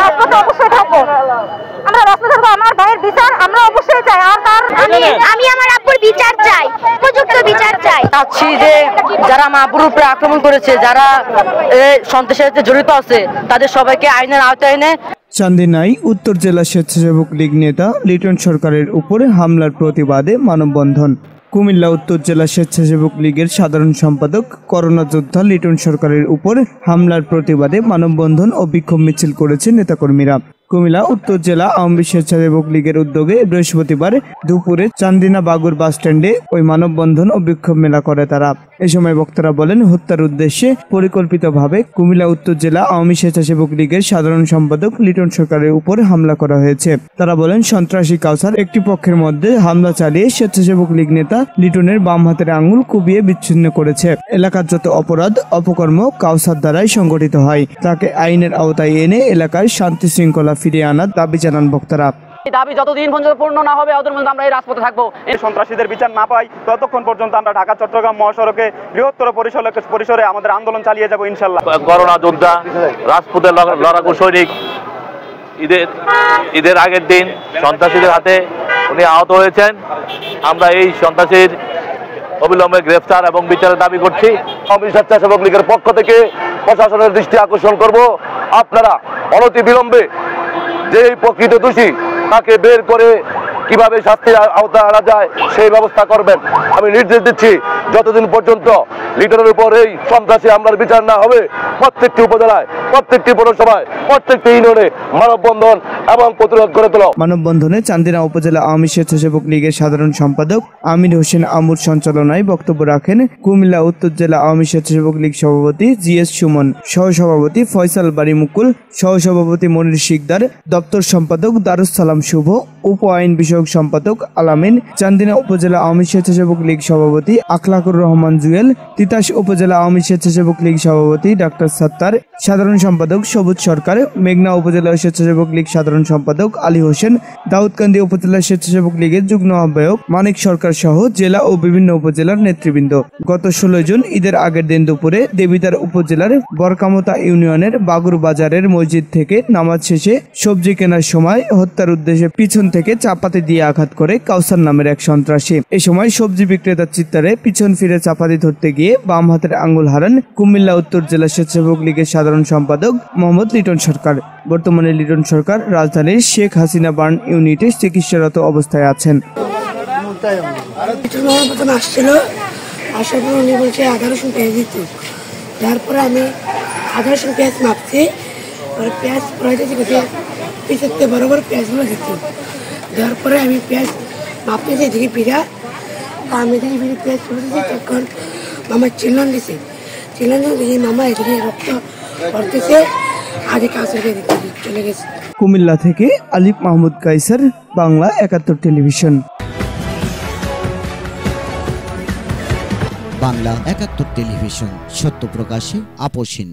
রাজপথে অবশ্যই থাকবো। আমরা রাজপথে থাকবো, আমার ভাইয়ের বিচার আমরা অবশ্যই চাই। আর তার আমি আমার আব্বুর বিচার চাই, উপযুক্ত বিচার চাই। চাচ্ছি যে যারা মা আব্বুর উপরে আক্রমণ করেছে, যারা সন্ত্রাসের সাথে জড়িত আছে, তাদের সবাইকে আইনের আওতায় এনে। চান্দিনায় উত্তর জেলা স্বেচ্ছাসেবক লীগ নেতা লিটন সরকারের উপরে হামলার প্রতিবাদে মানববন্ধন। কুমিল্লা উত্তর জেলা স্বেচ্ছাসেবক লীগের সাধারণ সম্পাদক করোনা যোদ্ধা লিটন সরকারের উপর হামলার প্রতিবাদে মানববন্ধন ও বিক্ষোভ মিছিল করেছে নেতাকর্মীরা। কুমিল্লা উত্তর জেলা আওয়ামী স্বেচ্ছাসেবক লীগের উদ্যোগে বৃহস্পতিবার দুপুরে চান্দিনা বাগুর বাস স্ট্যান্ডে ওই মানববন্ধন ও বিক্ষোভ মেলা করে তারা। এ সময় বক্তারা বলেন, হত্যার উদ্দেশ্যে পরিকল্পিতভাবে কুমিল্লা উত্তর জেলা আওয়ামী স্বেচ্ছাসেবক লীগের সাধারণ সম্পাদক লিটন সরকারের উপর হামলা করা হয়েছে। তারা বলেন, সন্ত্রাসী কাউসার একটি পক্ষের মধ্যে হামলা চালিয়ে স্বেচ্ছাসেবক লীগ নেতা লিটনের বাম হাতের আঙুল কুবিয়ে বিচ্ছিন্ন করেছে। এলাকার যত অপরাধ অপকর্ম কাউসার দ্বারাই সংগঠিত হয়, তাকে আইনের আওতায় এনে এলাকায় শান্তি শৃঙ্খলা ফিরিয়ে আনার দাবি জানান বক্তারা। দাবি যতদিন পর্যন্ত পূর্ণ না হবে ততদিন পর্যন্ত আমরা এই রাজপথে থাকবো। এই সন্ত্রাসীদের বিচার না পাই ততক্ষণ পর্যন্ত আমরা ঢাকা চট্টগ্রাম মহাসড়কে বৃহত্তর পরিসরে আমাদের আন্দোলন চালিয়ে যাব ইনশাল্লাহ। করোনা যোদ্ধা, রাজপথের লড়াকু সৈনিক, ঈদের আগের দিন সন্ত্রাসীদের হাতে উনি আহত হয়েছেন। আমরা এই সন্ত্রাসীর অবিলম্বে গ্রেফতার এবং বিচারের দাবি করছি। আওয়ামী স্বেচ্ছাসেবক লীগের পক্ষ থেকে প্রশাসনের দৃষ্টি আকর্ষণ করব, আপনারা অনতি বিলম্বে যে প্রকৃত দোষী তাকে বের করে কিভাবে শাস্তির আওতায় আনা যায় সেই ব্যবস্থা করবেন। আমি নির্দেশ দিচ্ছি, যতদিন পর্যন্ত লিটনের উপর এই সন্ত্রাসী হামলার বিচার না হবে প্রত্যেকটি উপজেলায়, প্রত্যেকটি পৌরসভায়, প্রত্যেকটি ইউনিয়নে মানববন্ধন এবং প্রতিরোধ করে তোলা। মানববন্ধনে চান্দিনা উপজেলা আওয়ামী স্বেচ্ছাসেবক লীগের সাধারণ সম্পাদক আমির হোসেন আমুর সঞ্চালনায় বক্তব্য রাখেন কুমিল্লা উত্তর জেলা আওয়ামী স্বেচ্ছাসেবক লীগ সভাপতি জিএস সুমন, সহসভাপতি ফয়সাল বাড়ি মুকুল, সহসভাপতি মনির শিকদার, দপ্তর সম্পাদক দারুস সালাম শুভ, উপ আইন বিষয়ক সম্পাদক আলামিন, চান্দিনা উপজেলা আওয়ামী স্বেচ্ছাসেবক লীগ সভাপতি আখলাকুর রহমান জুয়েল, তিতাস উপজেলা আওয়ামী স্বেচ্ছাসেবক লীগ সভাপতি ডাক্তার সাত্তার, সাধারণ সম্পাদক সবুজ সরকার, মেঘনা উপজেলা স্বেচ্ছাসেবক লীগ সাধারণ সম্পাদক আলী হোসেন, দাউদকান্দি উপজেলা স্বেচ্ছাসেবক লীগের যুগ্ম আহ্বায়ক মানিক সরকার সহ জেলা ও বিভিন্ন উপজেলার নেতৃবৃন্দ। গত 16 জুন ঈদের আগের দিন দুপুরে দেবিদ্বার উপজেলার বরকামতা ইউনিয়নের বাগুর বাজারের মসজিদ থেকে নামাজ শেষে সবজি কেনার সময় হত্যার উদ্দেশ্যে পিছন থেকে চাপাতি দিয়ে আঘাত করে কাউসার নামের এক সন্ত্রাসী। এই সময় সবজি বিক্রেতার চিৎকারে পিছন ফিরে চাপাতি ধরতে গিয়ে বাম হাতের আঙ্গুল হারান কুমিল্লা উত্তর জেলা স্বেচ্ছাসেবক লীগের সাধারণ সম্পাদক মোহাম্মদ লিটন সরকার। বর্তমানে লিটন সরকার রাজধানীর শেখ হাসিনা বার্ন ইউনিটে চিকিৎসারত অবস্থায় আছেন। আসার পর উনি বলছে 1100 পেঁয়াজ দিত। তারপরে আমি 1100 পেঁয়াজ মাপছি, পেঁয়াজ পড়াইতেছি পিছাতে বরাবর পেঁয়াজগুলো দিত। দেওয়ার পরে আমি পেঁয়াজ মাপতেছি এদিকে পিড়া, আমি দেখি পেঁয়াজ পড়েছি, তখন মামা চিল্লান দিছে, চিল্লান দেখি মামা এদিকে রক্ত পড়তেছে, আগে কাউসারকে দিতে চলে গেছে। কুমিল্লা থেকে আলিফ মাহমুদ কাইসার, বাংলা 71 টেলিভিশন। বাংলা 71 টেলিভিশন, সত্য প্রকাশে আপোষহীন।